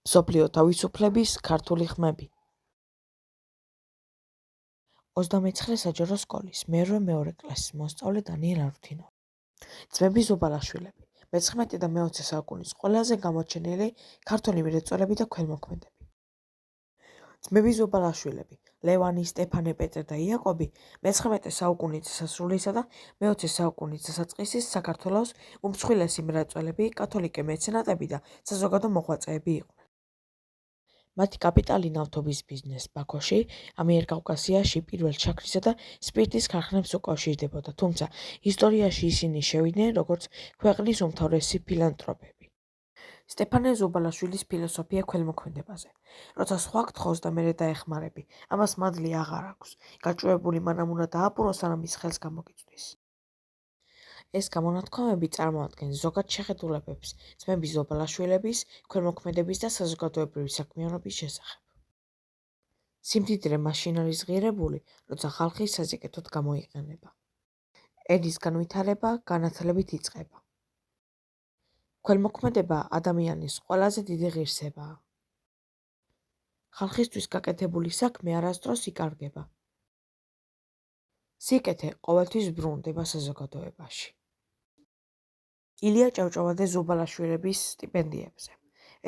მსოფლიო თავისუფლების ქართული ხმები. 29 საჯარო სკოლის მეორე კლასის მოსწავლე დანიელ არუთინოვი. ძმები ზუბალაშვილები. მე-19 და მე-20 საუკუნის ყველაზე გამოჩენილი ქართველი მრეწველები და ქველმოქმედები. ძმები ზუბალაშვილები, ლევანი, სტეფანე, პეტრე და იაკობი მე-19 საუკუნის დასასრულისა და მე-20 საუკუნის დასაწყისის საქართველოს უმსხვილესი მრეწველები, კათოლიკე მეცენატები და საზოგადო მოღვაწეები იყვნენ. მათი კაპიტალი ნავთობის ბიზნეს ბაქოში, ამიერკავკასიაში პირველ ჩაქრისა და სპირტის ქარხნებს უკავშირდებოდა, თუმცა ისტორიაში ისინი შევიდნენ როგორც ქვეყნის უმთავრესი ფილანთროპები. სტეფანე ზუბალაშვილის ფილოსოფია ქველმოქმედებაზე. როცა სხვა გთხოვს და მერე დაეხმარები, ამას მადლი აღარ აქვს. გაჭუებული მანამ უნდა დააპურო, სანამ ის ხელს გამოგიწვდის. ეს გამონათქვამები წარმოადგენს ზოგად შეხედულებებს ძმები ზუბალაშვილების ქველმოქმედების და საზოგადოებრივი საქმიანობის შესახებ. სიმდიდრე მაშინ არის ღირებული, როცა ხალხი საზიკეთოდ გამოიყენება. ენის განვითარება განათლებით იწყება. ქველმოქმედება ადამიანის ყველაზე დიდი ღირსებაა. ხალხისთვის გაკეთებული საქმე არასდროს იკარგება. სიკეთე ყოველთვის ბრუნდება საზოგადოებაში. ილია ჭავჭავაძე ზუბალაშვილების სტიპენდიებზე.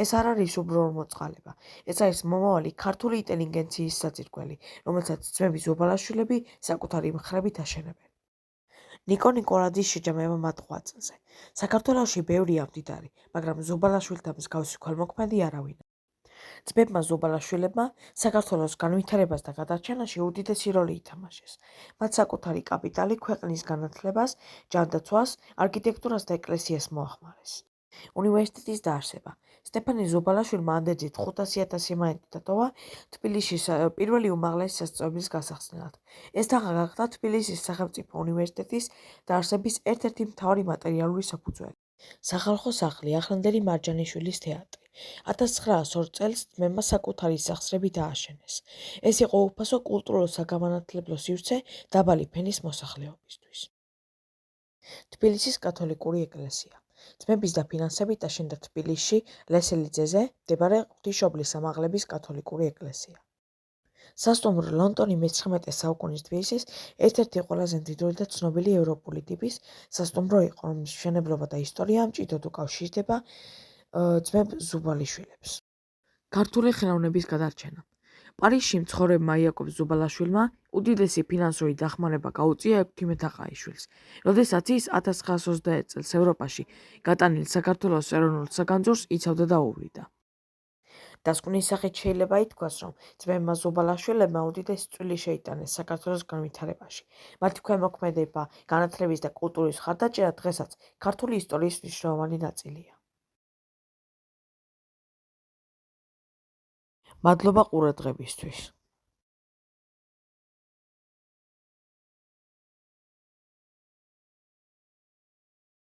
ეს არ არის უბრალო მოწყალება, ეს არის მომავალი ქართული ინტელიგენციის საძირკველი, რომელსაც ძმები ზუბალაშვილები საკუთარი მხრებით აშენებენ. ნიკო ნიკოლაძის შეჯამება მათ 8 წელზე. საქართველოში ბევრია მდიდარი, მაგრამ ზუბალაშვილთა მსგავსი ქველმოქმედი არავინ. ძმებმა ზუბალაშვილებმა საქართველოს განვითარებას და გადარჩენაში უდიდესი როლი ითამაშეს. მათ საკუთარი კაპიტალი ქვეყნის განათლებას, ჯანდაცვას, არქიტექტურას და ეკლესიას მოახმარეს. უნივერსიტეტის დაარსება. სტეფანე ზუბალაშვილმა ანდერძით 500,000 მონეტი დატოვა თბილისის პირველი უმაღლესი სასწავლებლის გასახსნელად. ეს თაღა გახდა თბილისის სახელმწიფო უნივერსიტეტის დაარსების ერთ-ერთი მთავარი მატერიალური საფუძველი. სახალხო სახლი, ახლანდელი მარჯანიშვილის თეატრი. 1902 წელს ძმებმა საკუთარი სახსრები დააშენეს. ეს იყო უფასო კულტურულ-საგანმანათლებლო სივრცე დაბალი ფენის მოსახლეობისთვის. თბილისის კათოლიკური ეკლესია. ძმების დაფინანსებით აშენდა თბილისში ლესელიძეზე მდებარე ღვთისმშობლის ამაღლების კათოლიკური ეკლესია. სასტუმრო ლონდონი მე-19 საუკუნის თბილისის ერთ-ერთი ყველაზე მდიდრული და ცნობილი ევროპული ტიპის სასტუმრო იყო, რომლის მშენებლობა და ისტორია მჭიდროდ უკავშირდება ძმებ ზუბალაშვილებს. ქართული ხელოვნების გადარჩენა. პარიზში მცხოვრებმა იაკობ ზუბალაშვილმა უდიდესი ფინანსური დახმარება გაუწია ექვთიმე თაყაიშვილს, როდესაც ის 1921 წელს ევროპაში გატანილ საქართველოს ეროვნულ საგანძურს იცავდა და უვლიდა. დასკვნის სახით შეიძლება ითქვას, რომ ძმებმა ზუბალაშვილებმა უდიდესი წვლილი შეიტანეს საქართველოს განვითარებაში. მათი ქველმოქმედება, განათლების და კულტურის მხარდაჭერა დღესაც ქართული ისტორიის მნიშვნელოვანი ნაწილია. მადლობა ყურადღებისთვის.